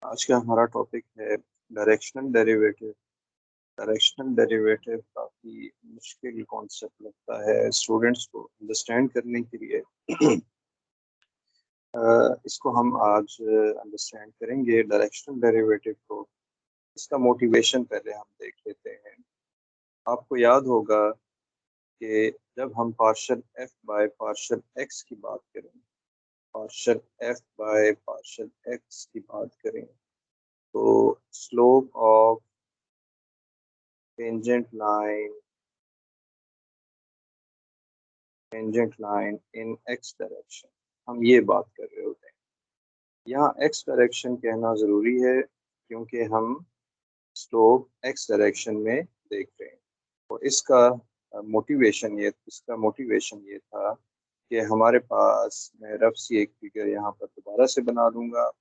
आज का हमारा टॉपिक है डायरेक्शनल डेरिवेटिव। डायरेक्शनल डेरिवेटिव काफ़ी मुश्किल कॉन्सेप्ट लगता है स्टूडेंट्स को अंडरस्टैंड करने के लिए। इसको हम आज अंडरस्टैंड करेंगे डायरेक्शनल डेरिवेटिव को। इसका मोटिवेशन पहले हम देख लेते हैं। आपको याद होगा कि जब हम partial f by partial x की बात करें, partial f by partial x की बात करें, तो slope of tangent line in x direction, हम ये बात कर रहे होते हैं। यहाँ एक्स डायरेक्शन कहना ज़रूरी है क्योंकि हम स्लोप एक्स डायरेक्शन में देख रहे हैं। और इसका मोटिवेशन ये था कि हमारे पास, मैं रफ सी एक फिगर यहाँ पर दोबारा से बना दूंगा,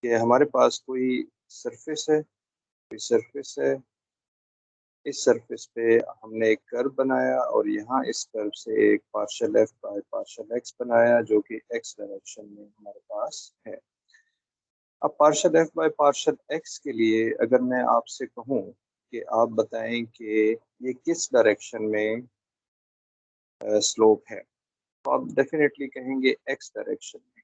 कि हमारे पास कोई सरफेस है। इस सरफेस पे हमने एक कर्व बनाया और यहाँ इस कर्व से एक partial f by partial x बनाया जो कि एक्स डायरेक्शन में हमारे पास है। अब partial f by partial x के लिए अगर मैं आपसे कहूँ कि आप बताएं कि ये किस डायरेक्शन में स्लोप है, तो आप डेफिनेटली कहेंगे एक्स डायरेक्शन में।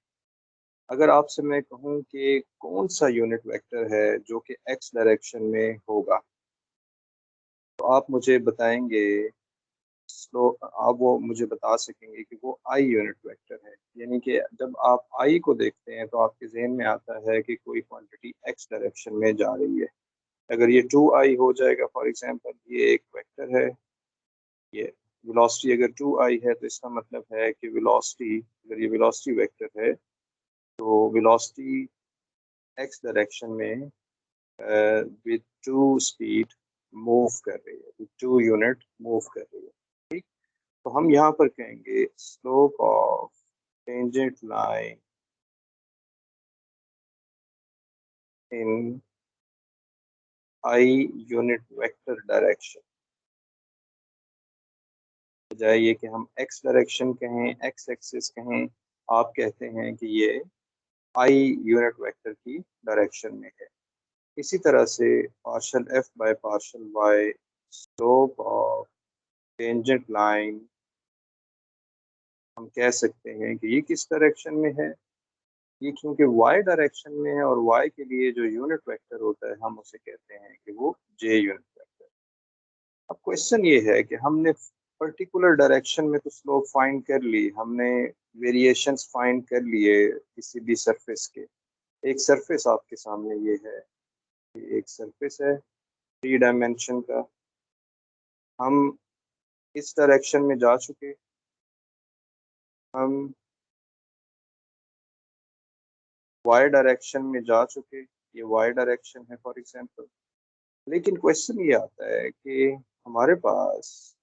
अगर आपसे मैं कहूँ कि कौन सा यूनिट वेक्टर है जो कि एक्स डायरेक्शन में होगा, तो आप मुझे बताएंगे स्लो आप वो मुझे बता सकेंगे कि वो आई यूनिट वेक्टर है। यानी कि जब आप आई को देखते हैं तो आपके जहन में आता है कि कोई क्वांटिटी एक्स डायरेक्शन में जा रही है। अगर ये 2i हो जाएगा, फॉर एग्जांपल ये एक वेक्टर है, ये वेलोसिटी अगर 2i है तो इसका मतलब है कि वेलोसिटी, अगर ये वेलोसिटी वेक्टर है तो वेलोसिटी एक्स डायरेक्शन में विद टू स्पीड मूव कर रही है, विद टू यूनिट मूव कर रही है। ठीक, तो हम यहाँ पर कहेंगे slope of tangent line in i unit vector direction. बजाय ये कि हम एक्स डायरेक्शन कहें, एक्स एक्सिस कहें, आप कहते हैं कि ये आई यूनिट वेक्टर की डायरेक्शन में है। इसी तरह से partial f by partial y, slope of tangent line, हम कह सकते हैं कि ये किस डायरेक्शन में है। ये क्योंकि वाई डायरेक्शन में है और वाई के लिए जो यूनिट वेक्टर होता है हम उसे कहते हैं कि वो जे यूनिट वेक्टर। अब क्वेश्चन ये है कि हमने पर्टिकुलर डायरेक्शन में तो स्लोप फाइंड कर ली, हमने वेरिएशंस फाइंड कर लिए किसी भी सरफेस के। एक सरफेस आपके सामने ये है, ये एक सरफेस है 3 डायमेंशन का। हम इस डायरेक्शन में जा चुके, हम वाई डायरेक्शन में जा चुके, ये वाई डायरेक्शन है फॉर एग्जांपल। लेकिन क्वेश्चन ये आता है कि हमारे पास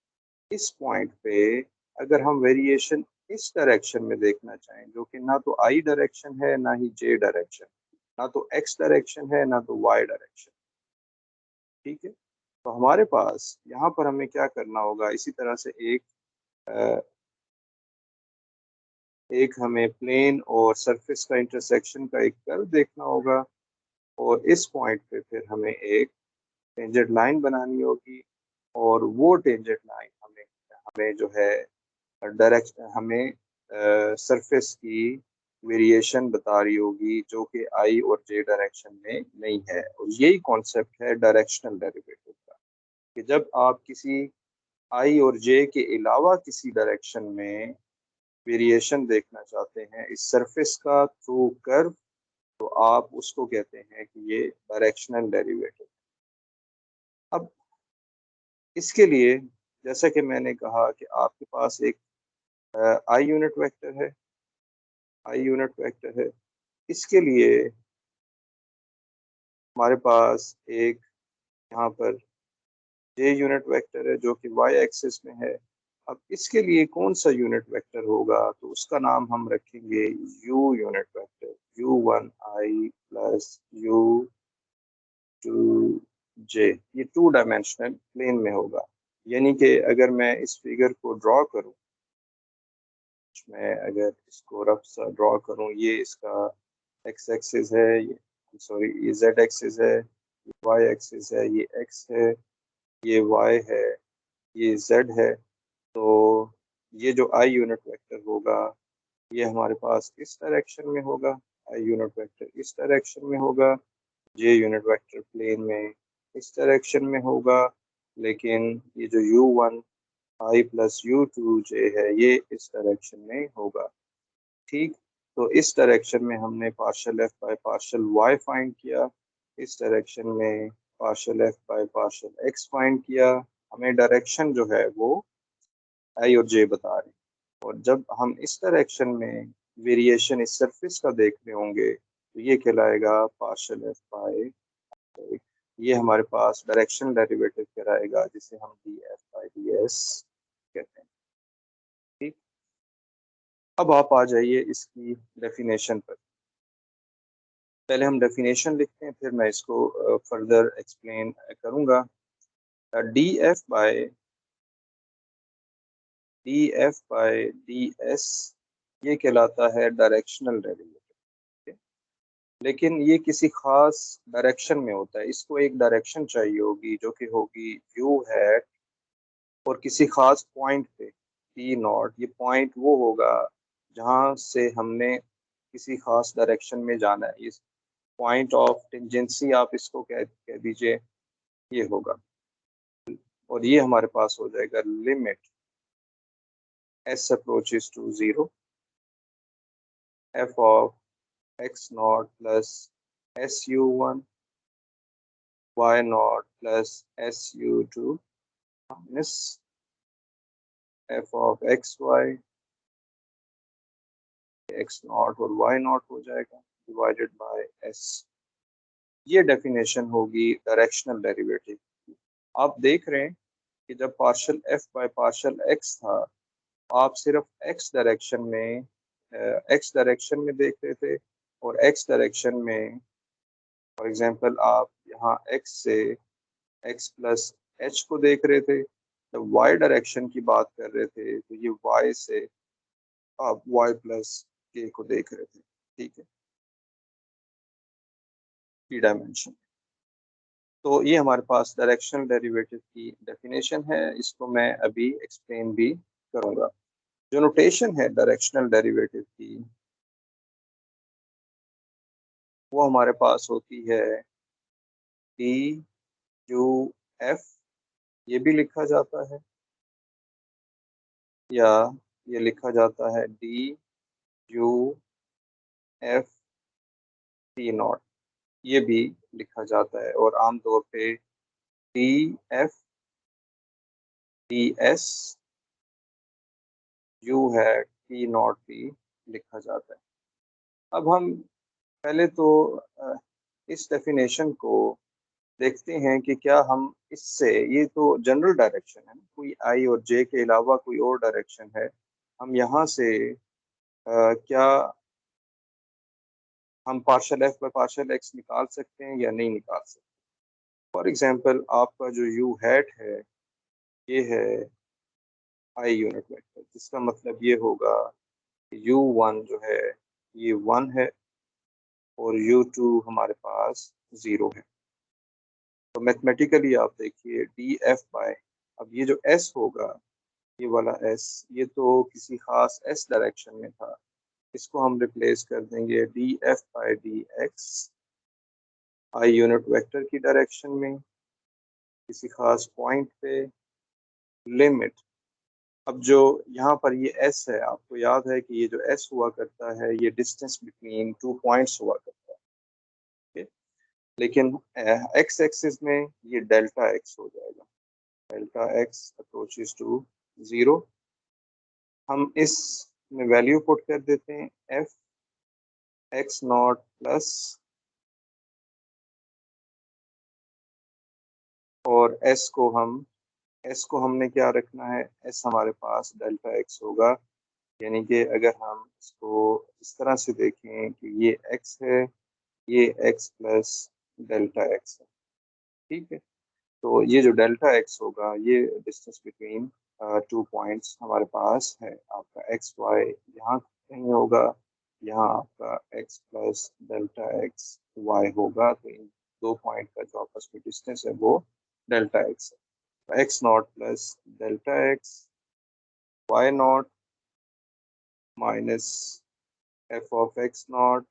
इस पॉइंट पे अगर हम वेरिएशन इस डायरेक्शन में देखना चाहें, जो कि ना तो आई डायरेक्शन है ना ही जे डायरेक्शन, ना तो एक्स डायरेक्शन है ना तो वाई डायरेक्शन। ठीक है, तो हमारे पास यहाँ पर हमें क्या करना होगा, इसी तरह से एक हमें प्लेन और सरफेस का इंटरसेक्शन का एक कर्व देखना होगा और इस पॉइंट पे फिर हमें एक टेंजेंट लाइन बनानी होगी और वो टेंजेंट लाइन हमें हमें जो है डायरेक्ट हमें सरफेस की वेरिएशन बता रही होगी जो कि आई और जे डायरेक्शन में नहीं है। और यही कॉन्सेप्ट है डायरेक्शनल डेरिवेटिव का, कि जब आप किसी आई और जे के अलावा किसी डायरेक्शन में वेरिएशन देखना चाहते हैं इस सरफेस का थ्रू कर्व, तो आप उसको कहते हैं कि ये डायरेक्शनल डेरिवेटिव। अब इसके लिए जैसा कि मैंने कहा कि आपके पास एक आई यूनिट वेक्टर है, आई यूनिट वेक्टर है। इसके लिए हमारे पास एक यहाँ पर जे यूनिट वेक्टर है जो कि वाई एक्सिस में है। अब इसके लिए कौन सा यूनिट वेक्टर होगा, तो उसका नाम हम रखेंगे you unit vector, u1i plus u2j। ये 2 डायमेंशनल प्लेन में होगा। यानी कि अगर मैं इस फिगर को ड्रॉ करूं, मैं अगर इसको रफ सा ड्रॉ करूं, ये इसका एक्स एक्सिस है, ये सॉरी ये जेड एक्सिस है, ये वाई एक्सिस है, ये एक्स है, ये वाई है, ये जेड है। तो ये जो आई यूनिट वेक्टर होगा ये हमारे पास इस डायरेक्शन में होगा, आई यूनिट वेक्टर इस डायरेक्शन में होगा, जे यूनिट वेक्टर प्लेन में इस डायरेक्शन में होगा। लेकिन ये जो u1 आई प्लस u2 जे है ये इस डायरेक्शन में होगा। ठीक, तो इस डायरेक्शन में हमने partial f by partial y find किया, इस डायरेक्शन में partial f by partial x find किया। हमें डायरेक्शन जो है वो आई और जे बता रहे हैं। और जब हम इस डायरेक्शन में वेरिएशन इस सरफेस का देख रहे होंगे तो ये कहलाएगा पार्शियल एफ बाय, ये हमारे पास डायरेक्शन डेरिवेटिव कहलाएगा जिसे हम D f by d S कहते हैं। ठीक, अब आप आ जाइए इसकी डेफिनेशन पर। पहले हम डेफिनेशन लिखते हैं फिर मैं इसको फर्दर एक्सप्लेन करूंगा। D f by d s ये कहलाता है डायरेक्शनल डेरिवेटिव। लेकिन ये किसी खास डायरेक्शन में होता है, इसको एक डायरेक्शन चाहिए होगी जो कि होगी यू हैट, और किसी खास पॉइंट पे पी नॉट, ये पॉइंट वो होगा जहाँ से हमने किसी खास डायरेक्शन में जाना है। इस पॉइंट ऑफ टेंजेंसी आप इसको कह दीजिए, ये होगा। और ये हमारे पास हो जाएगा limit s approaches to zero f of x not plus s u one y not plus s u two minus f of x y, x nought और वाई नॉट हो जाएगा डिवाइडेड बाय एस। ये definition होगी directional derivative. आप देख रहे हैं कि जब partial f by partial x था आप सिर्फ एक्स डायरेक्शन में देख रहे थे, और एक्स डायरेक्शन में फॉर एग्जांपल आप यहाँ एक्स से एक्स प्लस एच को देख रहे थे। जब वाई डायरेक्शन की बात कर रहे थे तो ये वाई से आप वाई प्लस के को देख रहे थे। ठीक है, थ्री डायमेंशन। तो ये हमारे पास डायरेक्शनल डेरिवेटिव की डेफिनेशन है, इसको मैं अभी एक्सप्लेन भी करूंगा। जो नोटेशन है डायरेक्शनल डेरिवेटिव की वो हमारे पास होती है डी यू एफ, ये भी लिखा जाता है, या ये लिखा जाता है D U F T not, ये भी लिखा जाता है। और आमतौर पे D F D s you है टी नॉट भी लिखा जाता है। अब हम पहले तो इस डेफिनेशन को देखते हैं कि क्या हम इससे, ये तो जनरल डायरेक्शन है, कोई आई और जे के अलावा कोई और डायरेक्शन है, हम यहाँ से क्या हम partial f by partial x निकाल सकते हैं या नहीं निकाल सकते। फॉर एग्जांपल आपका जो यू हैट है ये है आई यूनिट वेक्टर, जिसका मतलब ये होगा यू वन जो है ये वन है और यू टू हमारे पास ज़ीरो है। तो मैथमेटिकली आप देखिए डी एफ बाय, अब ये जो एस होगा, ये वाला एस, ये तो किसी खास एस डायरेक्शन में था, इसको हम रिप्लेस कर देंगे D f by D x I unit vector की डायरेक्शन में किसी खास पॉइंट पे लिमिट। अब जो यहाँ पर ये एस है, आपको याद है कि ये जो एस हुआ करता है ये डिस्टेंस बिटवीन टू पॉइंट्स हुआ करता है। ठीक? लेकिन एक्स एक्सिस में ये डेल्टा एक्स हो जाएगा, delta x approaches to zero. हम इस में वैल्यू पुट कर देते हैं एफ एक्स नॉट प्लस, और एस को हमने क्या रखना है, एस हमारे पास डेल्टा एक्स होगा। यानी कि अगर हम इसको इस तरह से देखें कि ये एक्स है, ये एक्स प्लस डेल्टा एक्स है। ठीक है, तो ये जो डेल्टा एक्स होगा ये डिस्टेंस बिटवीन टू पॉइंट्स हमारे पास है। आपका एक्स वाई यहाँ कहीं होगा, यहाँ आपका x plus delta x y होगा, तो इन दो पॉइंट का जो आपस में डिस्टेंस है वो डेल्टा एक्स है। X not plus delta x y nought minus f of x not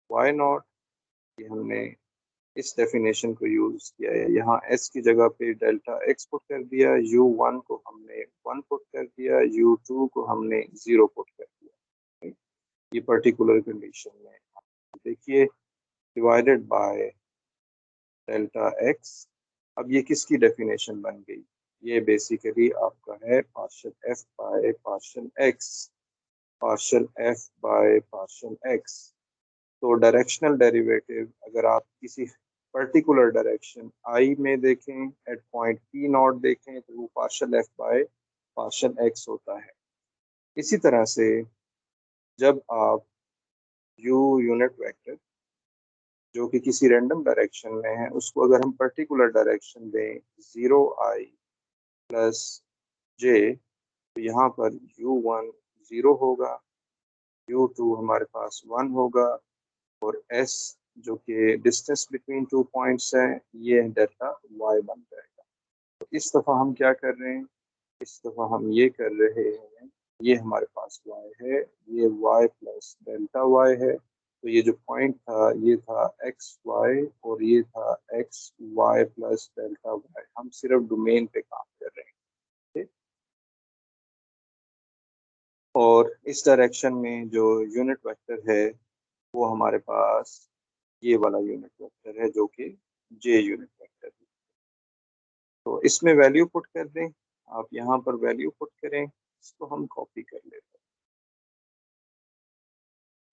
y nought, ये हमने इस डेफिनेशन को यूज किया है। यहाँ s की जगह पे डेल्टा x पुट कर दिया, u1 को हमने 1 पुट कर दिया, u2 को हमने 0 पुट कर दिया। ये पर्टिकुलर कंडीशन में देखिए डिवाइडेड बाय डेल्टा x। अब ये किसकी डेफिनेशन बन गई? ये बेसिकली आपका है partial f by partial x, partial f by partial x। तो डायरेक्शनल डेरिवेटिव अगर आप किसी पर्टिकुलर डायरेक्शन आई में देखें, एट पॉइंट पी नॉट देखें, तो वो partial f by partial x होता है। इसी तरह से जब आप यू यूनिट वेक्टर जो कि किसी रैंडम डायरेक्शन में है उसको अगर हम पर्टिकुलर डायरेक्शन दें 0 i प्लस जे, तो यहाँ पर u1 0 होगा, u2 हमारे पास 1 होगा, और s जो कि डिस्टेंस बिटवीन टू पॉइंट्स है, ये डेल्टा y बन जाएगा। तो इस दफ़ा हम क्या कर रहे हैं? इस दफ़ा हम ये कर रहे हैं, ये हमारे पास y है, ये y प्लस डेल्टा y है। तो ये जो पॉइंट था ये था एक्स वाई, और ये था x y plus delta y। हम सिर्फ डोमेन पे काम कर रहे हैं, ठीक? और इस डायरेक्शन में जो यूनिट वेक्टर है वो हमारे पास ये वाला यूनिट वेक्टर है जो कि जे यूनिट वेक्टर है। तो इसमें वैल्यू पुट कर दें, आप यहाँ पर वैल्यू पुट करें, इसको हम कॉपी कर लेते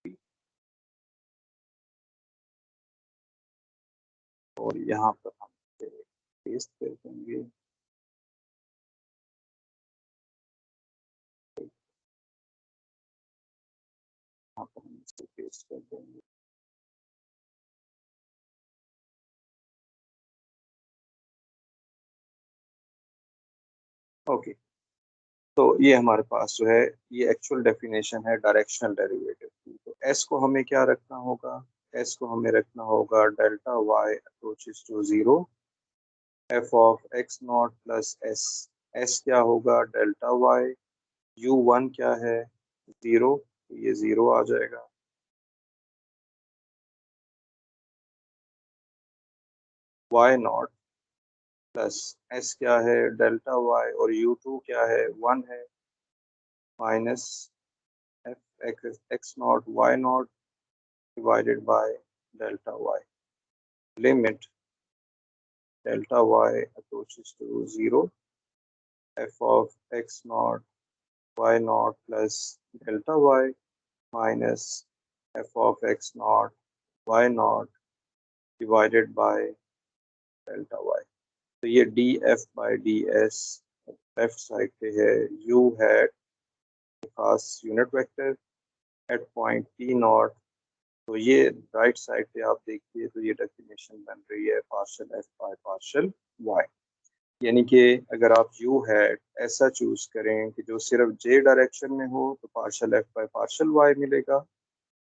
हैं और यहाँ पर हम पेस्ट कर देंगे। यहाँ पर हम इसको पेस्ट कर देंगे। ओके, तो ये हमारे पास जो है ये एक्चुअल डेफिनेशन है डायरेक्शनल डेरिवेटिव की। तो एस को हमें क्या रखना होगा? एस को हमें रखना होगा delta y approaches to zero f of x not plus s. S क्या होगा? Delta Y. यू वन क्या है? जीरो, ये जीरो आ जाएगा। वाई नॉट प्लस एस क्या है? डेल्टा वाई, और यू टू क्या है? वन है, minus f x not y nought divided by delta y. Limit delta y approaches to zero f of x not y not plus delta y minus f of x not y nought divided by delta y. तो ये d f by d s left side पे है u hat खास unit vector at point p nought. तो ये right side पे आप देखिए तो ये डेफिनेशन बन रही है partial f by partial y. यानी कि अगर आप यू हैट ऐसा चूज करें कि जो सिर्फ जे डायरेक्शन में हो तो partial f by partial y मिलेगा।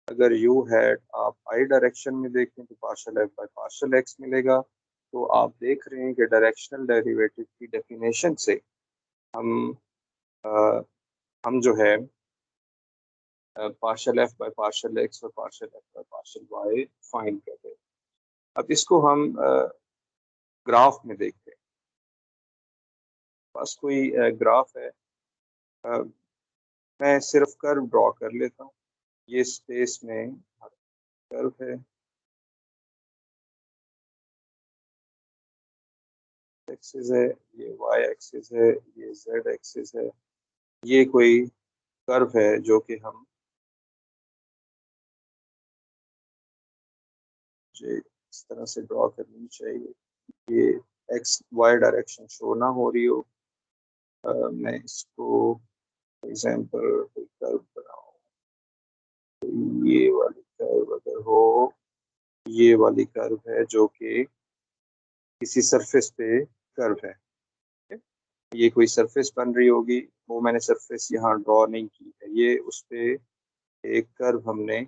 अगर यू हैट आप आई डायरेक्शन में देखें तो partial f by partial x मिलेगा। तो आप देख रहे हैं कि डायरेक्शनल डेरिवेटिव की डेफिनेशन से हम अ, हम जो है partial f by partial x और partial f by partial y find करते हैं। अब इसको हम ग्राफ में देखते हैं। बस कोई ग्राफ है, अ, मैं सिर्फ कर्व ड्रॉ कर लेता हूँ। ये स्पेस में कर्व है, एक्सिस है, ये वाई एक्सिस है, ये जेड एक्सिस है। ये कोई कर्व है जो कि हम मुझे इस तरह से ड्रॉ करनी चाहिए, ये एक्स वाई डायरेक्शन शो ना हो रही हो। मैं इसको एग्जाम्पल कर्व बनाऊँ, तो ये वाली कर्व अगर हो, ये वाली कर्व है जो कि किसी सरफेस पे कर्व है, ये कोई सरफेस बन रही होगी, वो मैंने सरफेस यहाँ ड्रॉ नहीं की है, ये उस पे एक कर्व हमने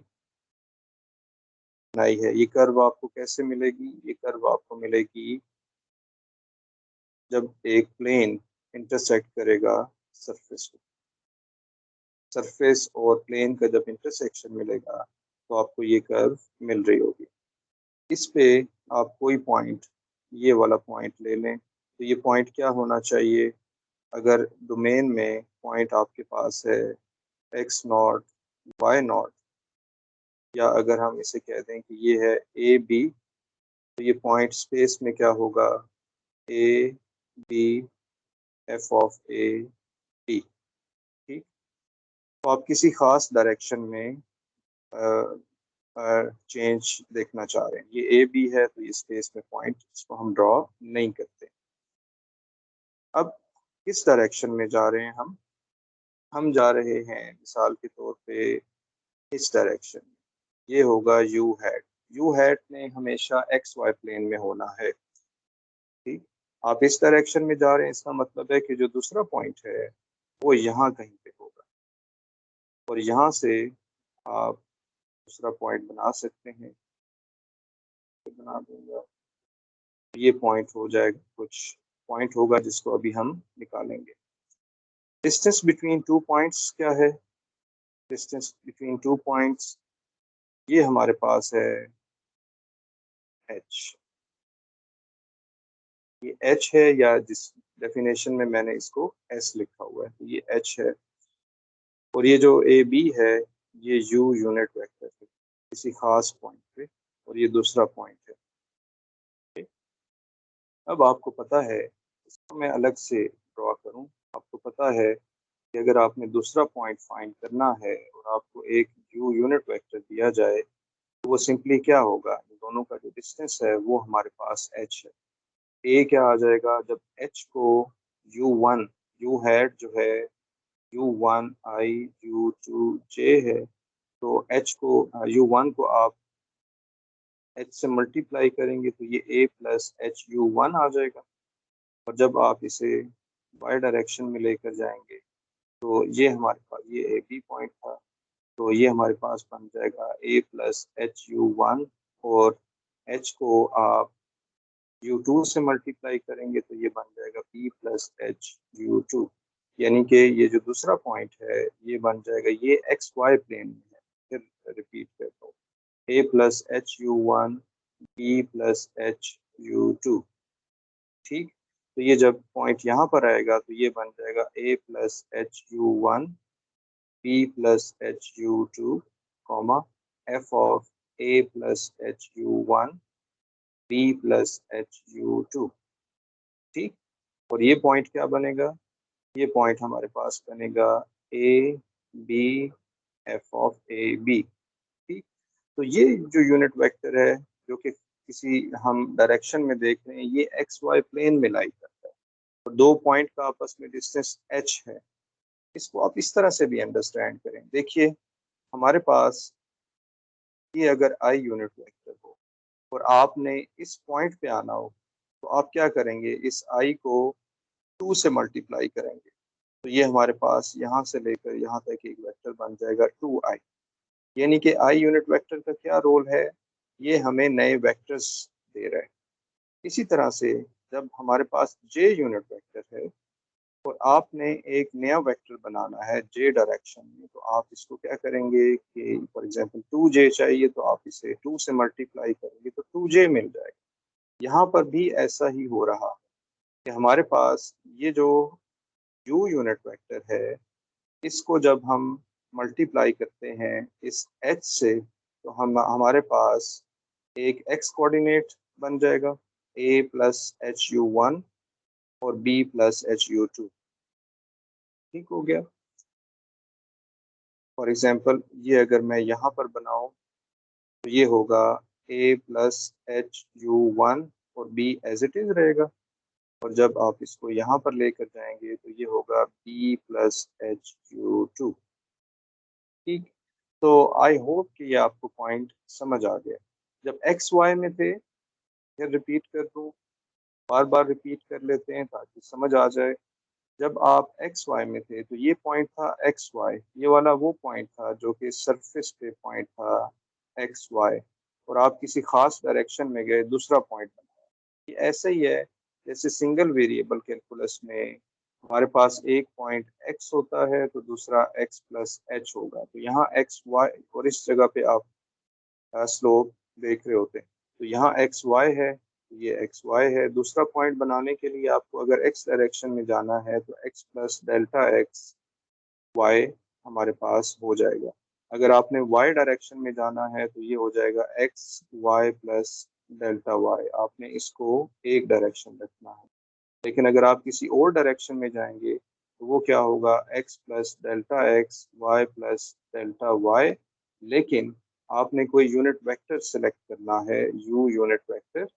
बनाई है। ये कर्व आपको कैसे मिलेगी? ये कर्व आपको मिलेगी जब एक प्लेन इंटरसेक्ट करेगा सरफेस को। सरफेस और प्लेन का जब इंटरसेक्शन मिलेगा तो आपको ये कर्व मिल रही होगी। इस पे आप कोई पॉइंट, ये वाला पॉइंट ले लें, तो ये पॉइंट क्या होना चाहिए? अगर डोमेन में पॉइंट आपके पास है एक्स नॉट, वाई नॉट, या अगर हम इसे कह दें कि ये है ए बी, तो ये पॉइंट स्पेस में क्या होगा? A b f of a d. ठीक। तो आप किसी खास डायरेक्शन में चेंज देखना चाह रहे हैं। ये ए बी है, तो ये स्पेस में पॉइंट, इसको हम ड्रॉ नहीं करते। अब किस डायरेक्शन में जा रहे हैं हम जा रहे हैं मिसाल के तौर पे इस डायरेक्शन में। ये होगा यू हैट। यू हैट ने हमेशा एक्स वाई प्लेन में होना है। ठीक। आप इस डायरेक्शन में जा रहे हैं, इसका मतलब है कि जो दूसरा पॉइंट है वो यहाँ कहीं पे होगा, और यहाँ से आप दूसरा पॉइंट बना सकते हैं। बना दूंगा, ये पॉइंट हो जाएगा, कुछ पॉइंट होगा जिसको अभी हम निकालेंगे। डिस्टेंस बिटवीन टू पॉइंट्स क्या है? डिस्टेंस बिटवीन टू पॉइंट्स, ये हमारे पास है h। ये h है, या जिस डेफिनेशन में मैंने इसको s लिखा हुआ है, तो ये h है। और ये जो ए बी है, ये u यूनिट वेक्टर है किसी खास पॉइंट पे, और ये दूसरा पॉइंट है। ठीक? अब आपको पता है, इसको मैं अलग से ड्रॉ करूं। आपको पता है कि अगर आपने दूसरा पॉइंट फाइंड करना है और आपको एक u यूनिट वेक्टर दिया जाए, तो वो सिंपली क्या होगा? दोनों का जो डिस्टेंस है वो हमारे पास h है। ए क्या आ जाएगा? जब h को u1, u हैट जो है u1 i u2 j है, तो h को u1 को आप h से मल्टीप्लाई करेंगे तो ये a plus h u one आ जाएगा। और जब आप इसे y डायरेक्शन में लेकर जाएंगे, तो ये हमारे पास ये ए बी पॉइंट था, तो ये हमारे पास बन जाएगा a plus h u one, और h को आप u2 से मल्टीप्लाई करेंगे तो ये बन जाएगा p plus h u two. यानी कि ये जो दूसरा पॉइंट है ये बन जाएगा, ये एक्स वाई प्लेन में है। फिर रिपीट करता हूँ, a plus h u one, b plus h u two. ठीक। तो ये जब पॉइंट यहाँ पर आएगा तो ये बन जाएगा a plus h u one, b plus h u two, comma f of a plus h u one, b plus h u two. ठीक। और ये पॉइंट क्या बनेगा? ये पॉइंट हमारे पास बनेगा a b f of a b. ठीक। तो ये जो यूनिट वेक्टर है, जो कि किसी हम डायरेक्शन में देख रहे हैं, ये एक्स वाई प्लेन में लाई करता है, और दो पॉइंट का आपस में डिस्टेंस h है। इसको आप इस तरह से भी अंडरस्टैंड करें। देखिए, हमारे पास ये अगर आई यूनिट वेक्टर हो और आपने इस पॉइंट पे आना हो, तो आप क्या करेंगे? इस आई को 2 से मल्टीप्लाई करेंगे, तो ये हमारे पास यहाँ से लेकर यहाँ तक एक वेक्टर बन जाएगा 2i। यानी कि आई यूनिट वेक्टर का क्या रोल है? ये हमें नए वेक्टर्स दे रहा है। इसी तरह से जब हमारे पास जे यूनिट वेक्टर है और आपने एक नया वेक्टर बनाना है जे डायरेक्शन में, तो आप इसको क्या करेंगे कि फॉर एग्जांपल 2j चाहिए, तो आप इसे 2 से मल्टीप्लाई करेंगे तो 2j मिल जाएगा। यहाँ पर भी ऐसा ही हो रहा है कि हमारे पास ये जो u यूनिट वेक्टर है, इसको जब हम मल्टीप्लाई करते हैं इस h से, तो हम हमारे पास एक x कोऑर्डिनेट बन जाएगा, a plus h u one और b plus h u two. ठीक हो गया। फॉर एग्जांपल, ये अगर मैं यहाँ पर बनाऊं, तो ये होगा a plus h u one और b एज इट इज रहेगा। और जब आप इसको यहाँ पर लेकर जाएंगे तो ये होगा b plus h u two. ठीक। तो आई होप कि ये आपको पॉइंट समझ आ गया। जब एक्स वाई में थे, फिर रिपीट कर दूँ, बार बार रिपीट कर लेते हैं ताकि समझ आ जाए। जब आप एक्स वाई में थे तो ये पॉइंट था एक्स वाई, ये वाला वो पॉइंट था जो कि सरफेस पे पॉइंट था एक्स वाई, और आप किसी खास डायरेक्शन में गए, दूसरा पॉइंट बनाया। ये ऐसे ही है जैसे सिंगल वेरिएबल कैलकुलस में हमारे पास एक पॉइंट एक्स होता है तो दूसरा एक्स प्लस एच होगा। तो यहाँ एक्स वाई, और इस जगह पे आप स्लोप देख रहे होते हैं। तो यहाँ एक्स वाई है, ये एक्स वाई है। दूसरा पॉइंट बनाने के लिए आपको अगर एक्स डायरेक्शन में जाना है तो x plus delta x y हमारे पास हो जाएगा। अगर आपने वाई डायरेक्शन में जाना है तो ये हो जाएगा x y plus delta y. आपने इसको एक डायरेक्शन रखना है। लेकिन अगर आप किसी और डायरेक्शन में जाएंगे तो वो क्या होगा, x plus delta x y plus delta y. लेकिन आपने कोई यूनिट वेक्टर सेलेक्ट करना है, यू यूनिट वेक्टर,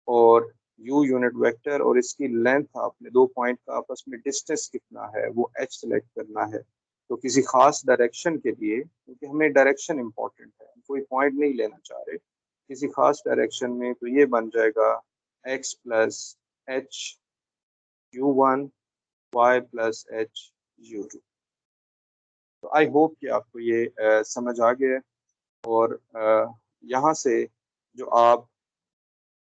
और यू यूनिट वेक्टर और इसकी लेंथ, आपने दो पॉइंट का आपस में डिस्टेंस कितना है वो एच सेलेक्ट करना है। तो किसी खास डायरेक्शन के लिए, क्योंकि हमें डायरेक्शन इंपॉर्टेंट है, हम कोई पॉइंट नहीं लेना चाह रहे, किसी खास डायरेक्शन में, तो ये बन जाएगा x plus h u one y plus h u two. तो आई होप कि आपको ये समझ आ गया है। और यहाँ से जो आप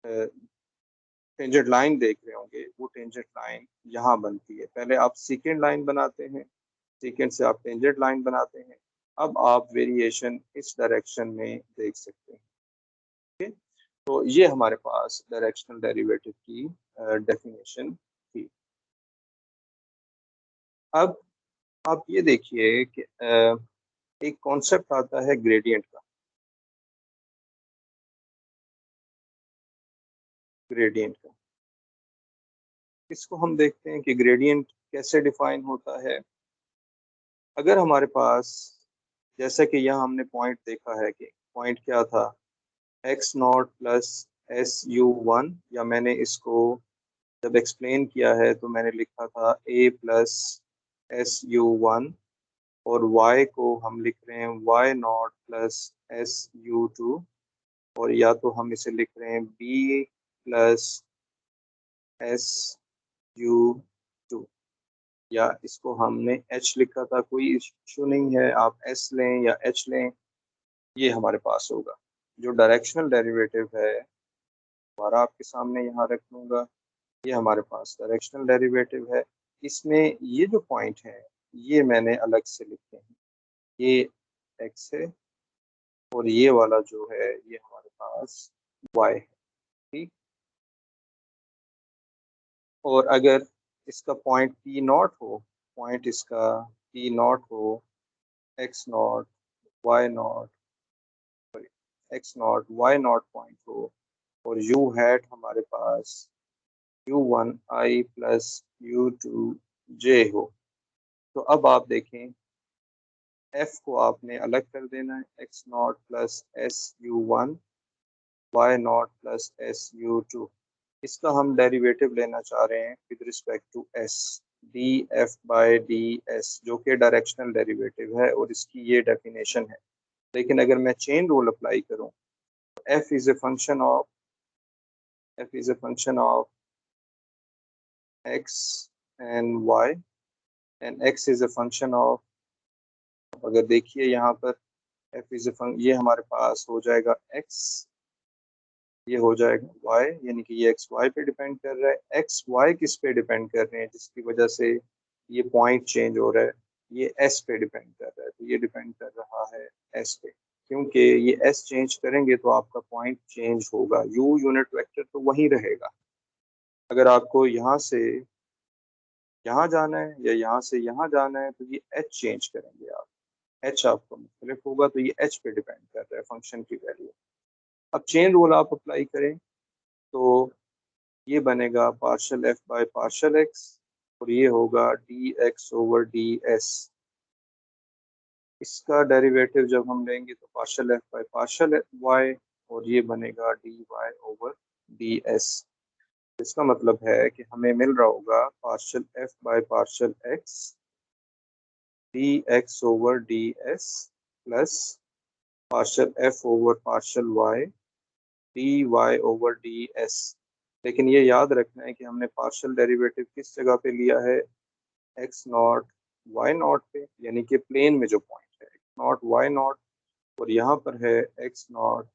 टेंजेंट लाइन देख रहे होंगे, वो टेंजेंट लाइन यहाँ बनती है। पहले आप सीकेंट लाइन बनाते हैं, सीकेंट से आप टेंजेंट लाइन बनाते हैं। अब आप वेरिएशन इस डायरेक्शन में देख सकते हैं। ठीक है? तो ये हमारे पास डायरेक्शनल डेरिवेटिव की डेफिनेशन थी। अब आप ये देखिए कि एक कॉन्सेप्ट आता है ग्रेडियंट का। ग्रेडियंट का इसको हम देखते हैं कि ग्रेडियंट कैसे डिफाइन होता है। अगर हमारे पास, जैसे कि यहाँ हमने पॉइंट देखा है कि पॉइंट क्या था, x not plus s u one, या मैंने इसको जब एक्सप्लेन किया है तो मैंने लिखा था a plus s u one, और y को हम लिख रहे हैं y nought plus s u two, और या तो हम इसे लिख रहे हैं b plus s u two, या इसको हमने h लिखा था, कोई इशू नहीं है, आप s लें या h लें, ये हमारे पास होगा। जो डायरेक्शनल डेरिवेटिव है दोबारा आपके सामने यहाँ रख लूँगा, ये हमारे पास डायरेक्शनल डेरिवेटिव है। इसमें ये जो पॉइंट है ये मैंने अलग से लिखे हैं, ये x है, और ये वाला जो है ये हमारे पास y है। ठीक। और अगर इसका पॉइंट पी नॉट हो, पॉइंट इसका पी नॉट हो, x not y not, x not y not point हो, और यू हैट हमारे पास u one i plus u two j हो, तो अब आप देखें एफ को आपने अलग कर देना है, x not plus s u one y not plus s u two. इसका हम डेरिवेटिव लेना चाह रहे हैं with respect to s, d f by d s, जो कि डायरेक्शनल डेरिवेटिव है और इसकी ये डेफिनेशन है। लेकिन अगर मैं चेन रूल अप्लाई करूं तो f is a function of, f is a function of x and y, and x is a function of, अगर देखिए यहाँ पर एफ इज ए फंक्शन, ये हमारे पास हो जाएगा एक्स, ये हो जाएगा y, यानी कि ये एक्स वाई पे डिपेंड कर रहा है। एक्स वाई किस पे डिपेंड कर रहे हैं जिसकी वजह से ये पॉइंट चेंज हो रहा है, ये s पे डिपेंड कर रहा है। तो ये डिपेंड कर रहा है s पे, क्योंकि ये s चेंज करेंगे तो आपका पॉइंट चेंज होगा, u यूनिट वेक्टर तो वही रहेगा। अगर आपको यहाँ से यहाँ जाना है या यहाँ से यहाँ जाना है तो ये h चेंज करेंगे आप, h आपका मुख्तलिफ होगा, तो ये h पे डिपेंड कर रहा है फंक्शन की वैल्यू। अब चेन रूल आप अप्लाई करें तो ये बनेगा partial f by partial x, और ये होगा d x over d s. इसका डेरिवेटिव जब हम लेंगे तो partial f by partial y, और ये बनेगा d y over d s. इसका मतलब है कि हमें मिल रहा होगा partial f by partial x d x over d s plus partial f over partial y d y over d s. लेकिन ये याद रखना है कि हमने पार्शियल डेरिवेटिव किस जगह पे लिया है, एक्स नॉट वाई नॉट पे, यानी कि प्लेन में जो पॉइंट है एक्स नॉट वाई नॉट, और यहाँ पर है एक्स नॉट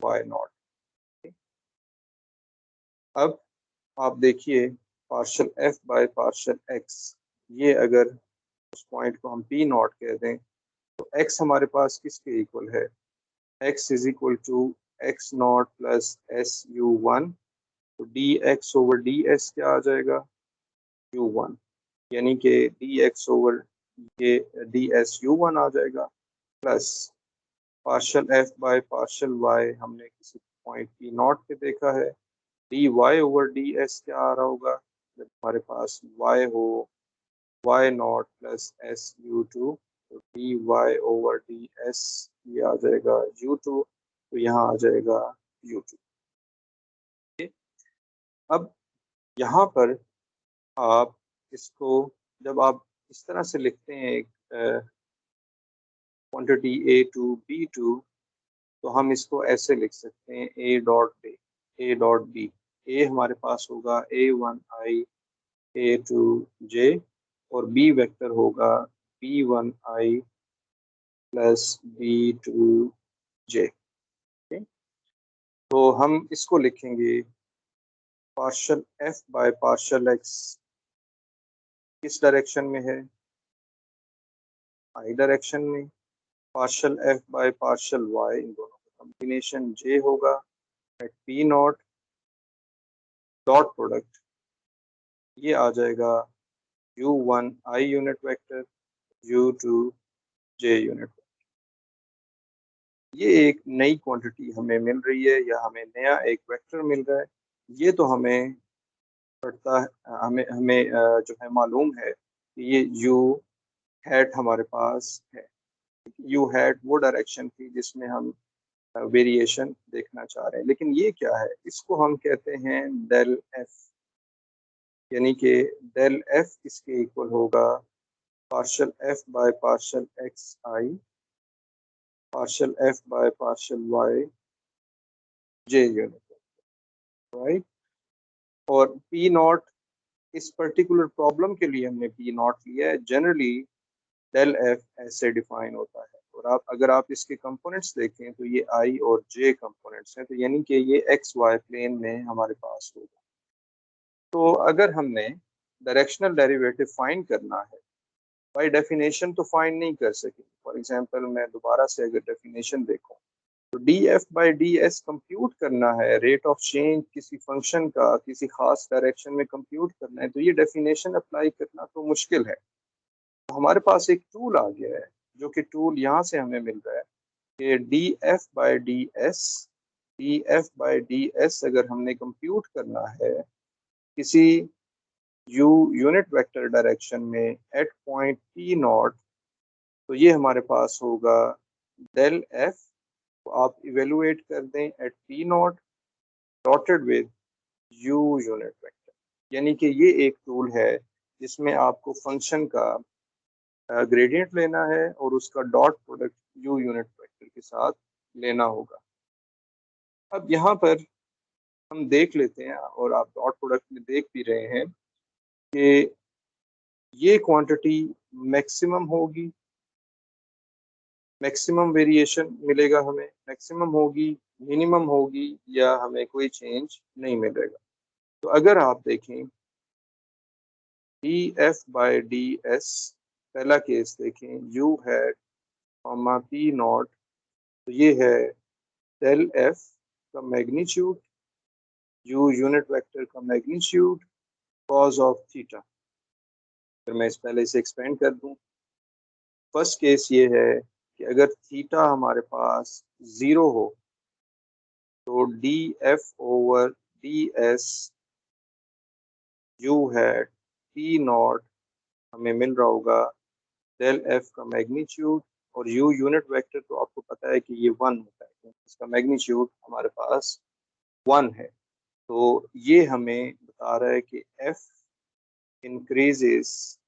वाई नॉट। अब आप देखिए partial f by partial x, ये अगर उस पॉइंट को हम पी नॉट कह दें तो एक्स हमारे पास किसके इक्वल है, x is equal to x not plus s u one. तो d x over d s क्या आ जाएगा, यू वन, यानी कि डी एक्स ओवर ये डी एस यू वन आ जाएगा, plus partial f by partial y हमने किसी पॉइंट पी नॉट पे देखा है, d y over d s क्या आ रहा होगा, जब हमारे पास वाई हो y not plus s u two, तो d y over d s ये आ जाएगा यू टू, तो यहाँ आ जाएगा यू टू। अब यहाँ पर आप इसको जब आप इस तरह से लिखते हैं एक quantity a two b two, तो हम इसको ऐसे लिख सकते हैं a dot b, a dot b, a हमारे पास होगा ए वन आई ए टू जे, और बी वेक्टर होगा b one i plus b two j. तो हम इसको लिखेंगे partial f by partial x किस डायरेक्शन में है, आई डायरेक्शन में, partial f by partial y इन दोनों का कॉम्बिनेशन जे होगा at p not, dot product ये आ जाएगा u one i unit vector u two j unit. ये एक नई क्वांटिटी हमें मिल रही है या हमें नया एक वेक्टर मिल रहा है, ये तो हमें पड़ता है, हमें हमें जो है मालूम है कि ये यू हैट हमारे पास है। यू हैट वो डायरेक्शन थी जिसमें हम वेरिएशन देखना चाह रहे हैं, लेकिन ये क्या है, इसको हम कहते हैं डेल एफ, यानी कि डेल एफ इसके इक्वल होगा partial f by partial x i partial f by partial y j unit, right. और पी नॉट इस पर्टिकुलर प्रॉब्लम के लिए हमने पी नॉट लिया है, जनरली डेल एफ ऐसे डिफाइन होता है। और आप अगर आप इसके कंपोनेंट्स देखें तो ये आई और जे कंपोनेंट्स हैं, तो यानी कि ये एक्स वाई प्लेन में हमारे पास होगा। तो अगर हमने डायरेक्शनल डेरिवेटिव फाइंड करना है, बाय डेफिनेशन तो फाइंड नहीं कर सके। फॉर एग्जांपल मैं दोबारा से अगर डेफिनेशन देखूं तो D f by d S compute करना है, रेट ऑफ चेंज किसी फंक्शन का किसी खास डायरेक्शन में कंप्यूट करना है, तो ये डेफिनेशन अप्लाई करना तो मुश्किल है। तो हमारे पास एक टूल आ गया है, जो कि टूल यहाँ से हमें मिल रहा है कि D f by d S अगर हमने कंप्यूट करना है किसी यू यूनिट वेक्टर डायरेक्शन में एट पॉइंट पी नॉट, तो ये हमारे पास होगा डेल एफ, तो आप इवेलुएट कर दें at p nought dotted with u unit vector, यानी कि ये एक टूल है जिसमें आपको फंक्शन का ग्रेडियंट लेना है और उसका dot product you unit vector के साथ लेना होगा। अब यहाँ पर हम देख लेते हैं, और आप डॉट प्रोडक्ट में देख भी रहे हैं कि ये क्वांटिटी मैक्सिमम होगी, मैक्सिमम वेरिएशन मिलेगा हमें, मैक्सिमम होगी, मिनिमम होगी, या हमें कोई चेंज नहीं मिलेगा। तो अगर आप देखें D f by d S, पहला केस देखें you had comma P nought, तो ये है डेल एफ का मैग्नीट्यूड यू यूनिट वेक्टर का मैग्नीट्यूड कॉज ऑफ थीटा। फिर मैं इस पहले इसे एक्सपेंड कर दूं। फर्स्ट केस ये है कि अगर थीटा हमारे पास ज़ीरो हो तो D F over d s you had P not हमें मिल रहा होगा डेल एफ का मैग्नीट्यूड, और यू यूनिट वेक्टर तो आपको पता है कि ये वन होता है, इसका मैग्नीट्यूड हमारे पास वन है। तो ये हमें बता रहा है कि F increases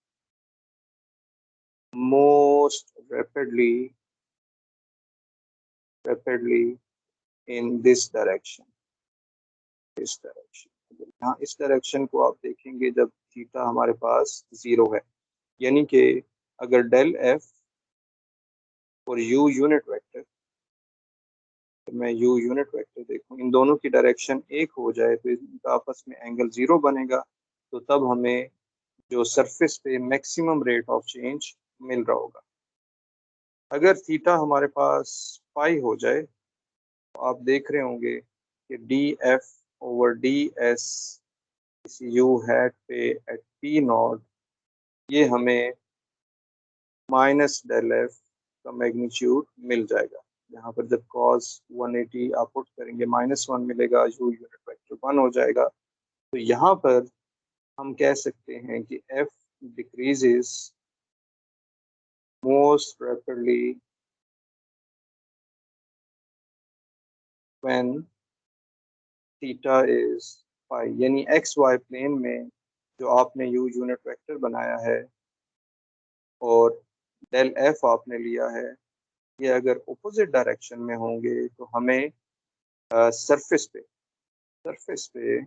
most rapidly in this direction, इस डायरेक्शन। यहाँ इस डायरेक्शन को आप देखेंगे जब थीटा हमारे पास जीरो है, यानी कि अगर डेल एफ और यू यूनिट वेक्टर, मैं यू यूनिट वेक्टर देखूं, इन दोनों की डायरेक्शन एक हो जाए तो इनका आपस में एंगल 0 बनेगा, तो तब हमें जो सरफेस पे मैक्सिमम रेट ऑफ चेंज मिल रहा होगा। अगर थीटा हमारे पास पाई हो जाए तो आप देख रहे होंगे कि D F over d s you hat पे एट पी नॉट, ये हमें माइनस डेल एफ का मैग्नीट्यूड मिल जाएगा। यहाँ पर जब cos 180 आप पुट करेंगे -1 मिलेगा, यू यूनिट वेक्टर 1 हो जाएगा। तो यहाँ पर हम कह सकते हैं कि f decreases most rapidly when theta is pi, यानी एक्स वाई प्लेन में जो आपने यू यूनिट वेक्टर बनाया है और डेल एफ आपने लिया है, ये अगर अपोजिट डायरेक्शन में होंगे तो हमें सरफेस पे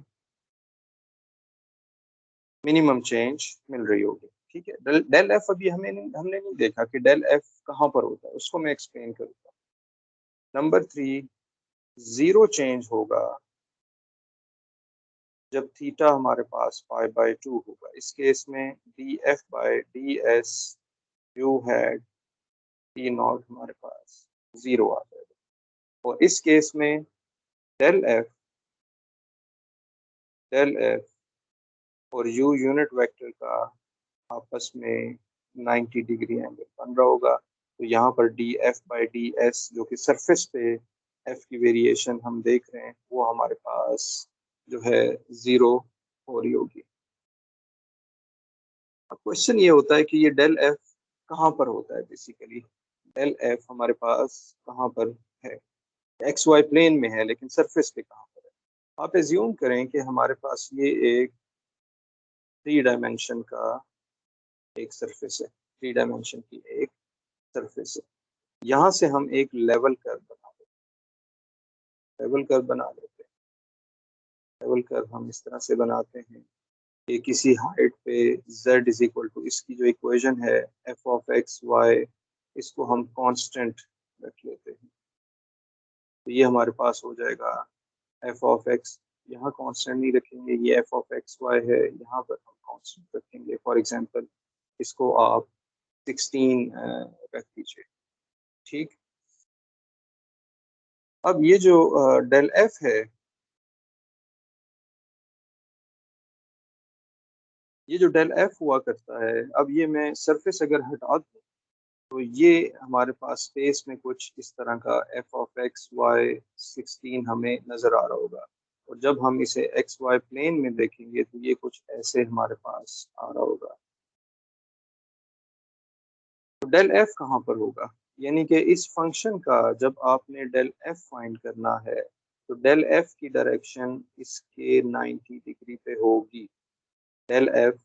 मिनिमम चेंज मिल रही होगी। ठीक है, डेल एफ अभी हमने नहीं देखा कि डेल एफ कहाँ पर होता है, उसको मैं एक्सप्लेन करूँगा। नंबर 3, जीरो चेंज होगा जब थीटा हमारे पास π/2 होगा। इस केस में D f by d s you had T not हमारे पास 0 आ जाएगा। और इस केस में डेल एफ और यू यूनिट वेक्टर का आपस में 90 डिग्री एंगल बन रहा होगा। तो यहाँ पर D f by d s जो कि सरफेस पे एफ की वेरिएशन हम देख रहे हैं, वो हमारे पास जो है 0 हो रही होगी। अब क्वेश्चन ये होता है कि ये डेल एफ कहाँ पर होता है। बेसिकली डेल एफ हमारे पास कहाँ पर है, एक्स वाई प्लेन में है, लेकिन सरफेस पे कहाँ पर है। आप एज्यूम करें कि हमारे पास ये एक 3 डायमेंशन का एक सरफेस है, 3 डायमेंशन की एक सरफेस है। यहाँ से हम एक लेवल कर्व बना लेते हैं। लेवल कर्व हम इस तरह से बनाते हैं कि किसी हाइट पे z इज इक्वल टू, इसकी जो इक्वेशन है f ऑफ एक्स वाई, इसको हम कांस्टेंट रख लेते हैं। तो ये हमारे पास हो जाएगा f ऑफ एक्स, यहाँ कांस्टेंट नहीं रखेंगे, ये f ऑफ एक्स वाई है, यहाँ पर हम कांस्टेंट रखेंगे। फॉर एग्जांपल इसको आप 16 रख दीजिए। ठीक, अब ये जो डेल एफ है, ये जो डेल एफ हुआ करता है, अब ये मैं सरफेस अगर हटा दूँ तो ये हमारे पास स्पेस में कुछ इस तरह का एफ ऑफ एक्स वाई 16 हमें नज़र आ रहा होगा। और जब हम इसे एक्स वाई प्लेन में देखेंगे तो ये कुछ ऐसे हमारे पास आ रहा होगा। तो डेल एफ कहाँ पर होगा, यानी कि इस फंक्शन का जब आपने डेल एफ फाइंड करना है तो डेल एफ की डायरेक्शन इसके 90 डिग्री पे होगी। डेल एफ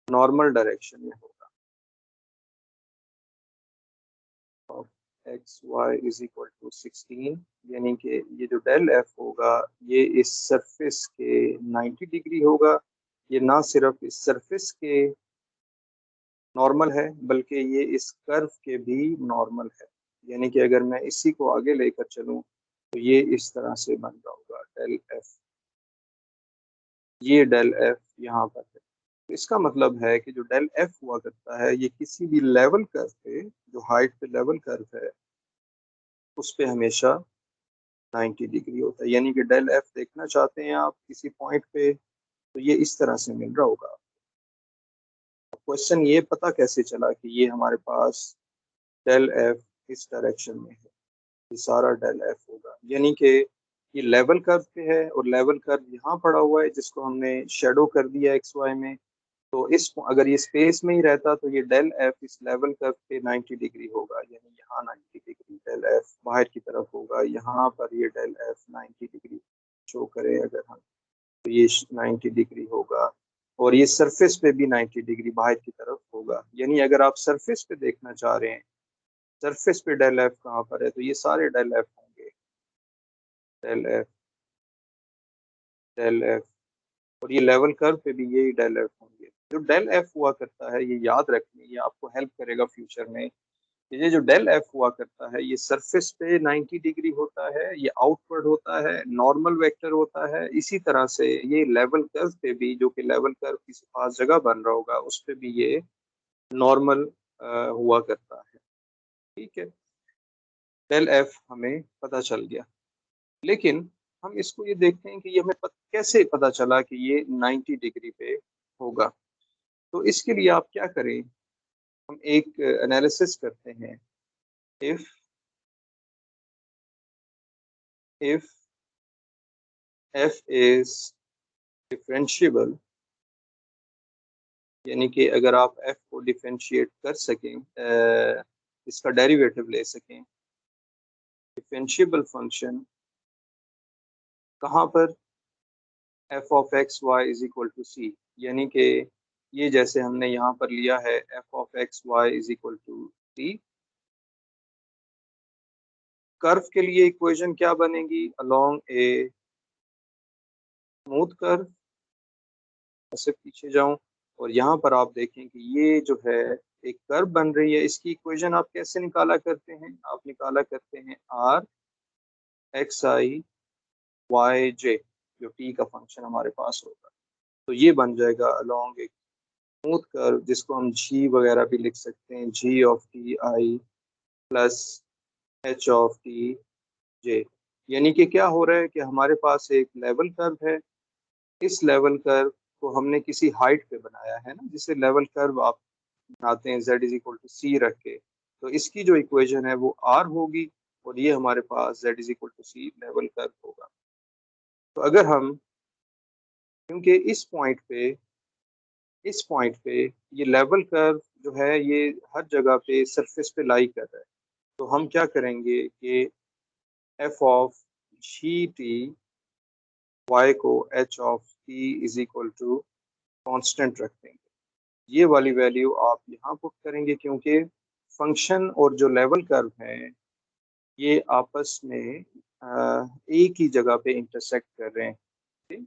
नॉर्मल डायरेक्शन में होगा, x y is equal to 16, यानी कि ये जो डेल एफ होगा ये इस सरफेस के 90 डिग्री होगा। ये ना सिर्फ इस सरफेस के नॉर्मल है बल्कि ये इस कर्व के भी नॉर्मल है। यानी कि अगर मैं इसी को आगे लेकर चलूं तो ये इस तरह से बन रहा होगा डेल एफ, ये डेल एफ यहाँ पर है। तो इसका मतलब है कि जो डेल एफ हुआ करता है ये किसी भी लेवल कर्व पे, जो हाइट पे लेवल कर्व है, उस पे हमेशा 90 डिग्री होता है। यानी कि डेल एफ देखना चाहते हैं आप किसी पॉइंट पे तो ये इस तरह से मिल रहा होगा। क्वेश्चन ये पता कैसे चला कि ये हमारे पास डेल एफ इस डायरेक्शन में है, ये सारा डेल एफ होगा। यानी कि ये लेवल कर्व पे है और लेवल कर्व यहाँ पड़ा हुआ है जिसको हमने शेडो कर दिया एक्स वाई में। तो इस अगर ये स्पेस में ही रहता तो ये डेल एफ इस लेवल कर्व पे 90 डिग्री होगा, यानी यहाँ 90 डिग्री डेल एफ बाहर की तरफ होगा। यहाँ पर ये डेल एफ 90 डिग्री शो करे अगर हम, तो ये 90 डिग्री होगा। और ये सरफेस पे भी 90 डिग्री बाहर की तरफ होगा। यानी अगर आप सरफेस पे देखना चाह रहे हैं, सरफेस पे डेल एफ कहाँ पर है, तो ये सारे डेल एफ होंगे, डेल एफ, डेल एफ, और ये लेवल कर्व पे भी यही डेल एफ होंगे। जो डेल एफ हुआ करता है, ये याद रखनी, ये आपको हेल्प करेगा फ्यूचर में। ये जो डेल एफ हुआ करता है, ये सरफेस पे 90 डिग्री होता है, ये आउटवर्ड होता है, नॉर्मल वेक्टर होता है। इसी तरह से ये लेवल कर्व पे भी, जो कि लेवल कर्व किसी खास जगह बन रहा होगा, उस पे भी ये नॉर्मल हुआ करता है। ठीक है, डेल एफ हमें पता चल गया। लेकिन हम इसको ये देखते हैं कि ये हमें कैसे पता चला कि ये 90 डिग्री पे होगा। तो इसके लिए आप क्या करें, हम एक एनालिसिस करते हैं। If if f is differentiable, यानी कि अगर आप f को डिफरेंशिएट कर सकें, इसका डेरिवेटिव ले सकें, डिफरेंशिएबल फंक्शन कहाँ पर, f of x y is equal to c, यानी कि ये जैसे हमने यहाँ पर लिया है f of x y is equal to c. Curve के लिए इक्वेशन क्या बनेगी, अलोंग ए स्मूथ कर्व, ऐसे पीछे जाऊं और यहाँ पर आप देखें कि ये जो है एक कर्व बन रही है। इसकी इक्वेशन आप कैसे निकाला करते हैं, आप निकाला करते हैं आर एक्स आई वाई जे, जो टी का फंक्शन हमारे पास होगा। तो ये बन जाएगा अलोंग एक स्मूथ कर्व, जिसको हम जी वगैरह भी लिख सकते हैं, g of t i plus h of t j. यानी कि क्या हो रहा है कि हमारे पास एक लेवल कर्व है, इस लेवल कर्व को हमने किसी हाइट पे बनाया है ना, जिसे लेवल कर्व आप बनाते हैं z इज इक्वल टू सी रख के। तो इसकी जो इक्वेशन है वो r होगी, और ये हमारे पास z is equal to c level curve होगा। तो अगर हम, क्योंकि इस पॉइंट पे ये लेवल कर्व जो है ये हर जगह पे सरफेस पे लाई कर रहा है, तो हम क्या करेंगे कि f of g t y को h of t is equal to constant रख देंगे। ये वाली वैल्यू आप यहाँ पुट करेंगे, क्योंकि फंक्शन और जो लेवल कर्व है ये आपस में एक ही जगह पे इंटरसेक्ट कर रहे हैं। ठीक?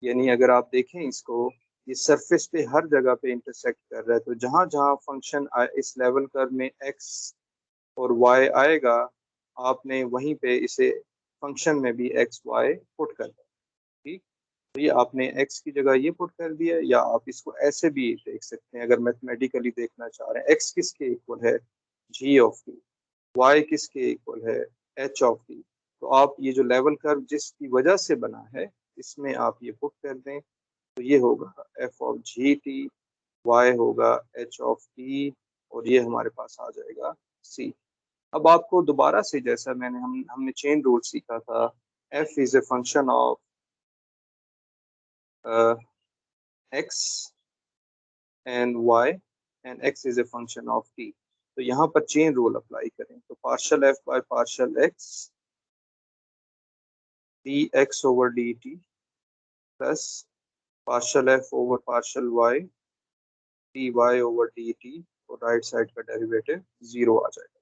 यानी अगर आप देखें इसको, ये सरफेस पे हर जगह पे इंटरसेक्ट कर रहा है, तो जहाँ जहाँ फंक्शन इस लेवल कर्व में x और y आएगा, आपने वहीं पे इसे फंक्शन में भी x y पुट कर दिया। ठीक, तो ये आपने x की जगह ये पुट कर दिया, या आप इसको ऐसे भी देख सकते हैं, अगर मैथमेटिकली देखना चाह रहे हैं, x किसके इक्वल है, g ऑफ t, y किसके इक्वल है, h ऑफ t। तो आप ये जो लेवल कर्व जिसकी वजह से बना है, इसमें आप ये पुट कर दें, तो ये होगा f of g t, y होगा h ऑफ t, और ये हमारे पास आ जाएगा c। अब आपको दोबारा से, जैसा हमने चेन रूल सीखा था, f is a function of x and y and x is a function of t। तो यहाँ पर चेन रूल अप्लाई करें, तो partial f by partial x dx over dt plus partial f over partial y dy over dt, और right side का derivative 0 आ जाएगा।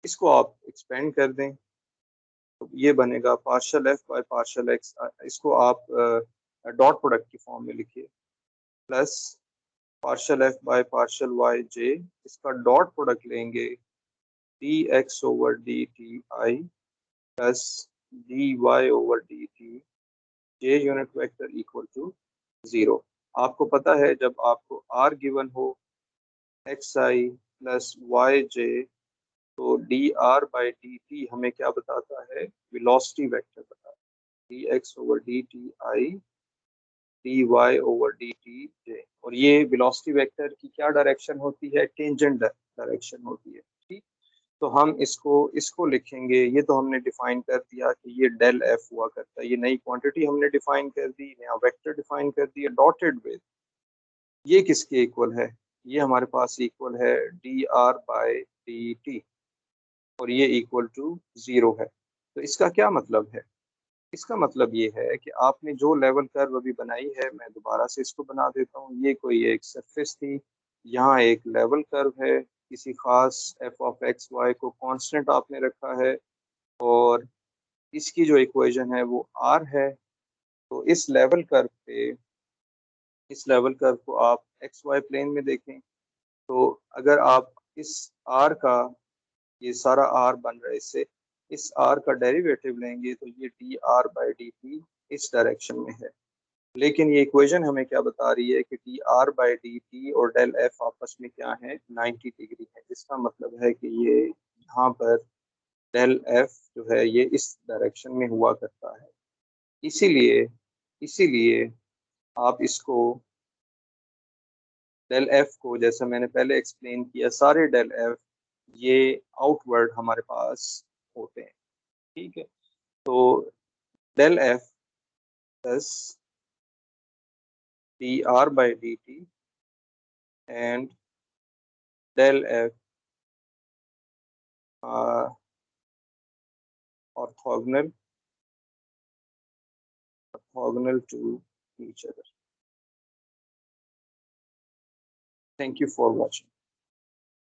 इसको आप एक्सपेंड कर दें, तो ये बनेगा partial f by partial x, इसको आप डॉट प्रोडक्ट की फॉर्म में लिखिए, plus partial f by partial y j, इसका डॉट प्रोडक्ट लेंगे dx over dt i plus dy over dt j unit vector equal to 0। आपको पता है जब आपको r गिवन हो xi प्लस yj, तो dr बाई dt हमें क्या बताता है, वेलोसिटी वेक्टर बताता है, dx over dt i dy over dt j। और ये वेलोसिटी वेक्टर की क्या डायरेक्शन होती है, टेंजेंट डायरेक्शन होती है। ठीक, तो हम इसको इसको लिखेंगे, ये तो हमने डिफाइन कर दिया कि ये डेल एफ हुआ करता है, ये नई क्वांटिटी हमने डिफाइन कर दी, नया वेक्टर डिफाइन कर दिया डॉटेड विद। ये किसके इक्वल है, ये हमारे पास इक्वल है D r by d T, और ये इक्वल टू 0 है। तो इसका क्या मतलब है, इसका मतलब ये है कि आपने जो लेवल कर्व अभी बनाई है, मैं दोबारा से इसको बना देता हूँ। ये कोई एक सरफेस थी, यहाँ एक लेवल कर्व है, किसी खास एफ ऑफ एक्स वाई को कांस्टेंट आपने रखा है, और इसकी जो इक्वेशन है वो आर है। तो इस लेवल कर्व को आप एक्स वाई प्लेन में देखें तो अगर आप इस आर का, ये सारा आर बन रहा है, इससे इस आर का डेरिवेटिव लेंगे तो ये D r by d T इस डायरेक्शन में है। लेकिन ये इक्वेशन हमें क्या बता रही है कि D r by d T और डेल एफ आपस में क्या है, 90 डिग्री है। इसका मतलब है कि ये यहाँ पर डेल एफ जो है ये इस डायरेक्शन में हुआ करता है। इसीलिए इसीलिए आप इसको डेल एफ को, जैसे मैंने पहले एक्सप्लेन किया, सारे डेल एफ ये आउटवर्ड हमारे पास होते हैं। ठीक है, तो del f plus d r by d t and del f orthogonal to each other. Thank you for watching.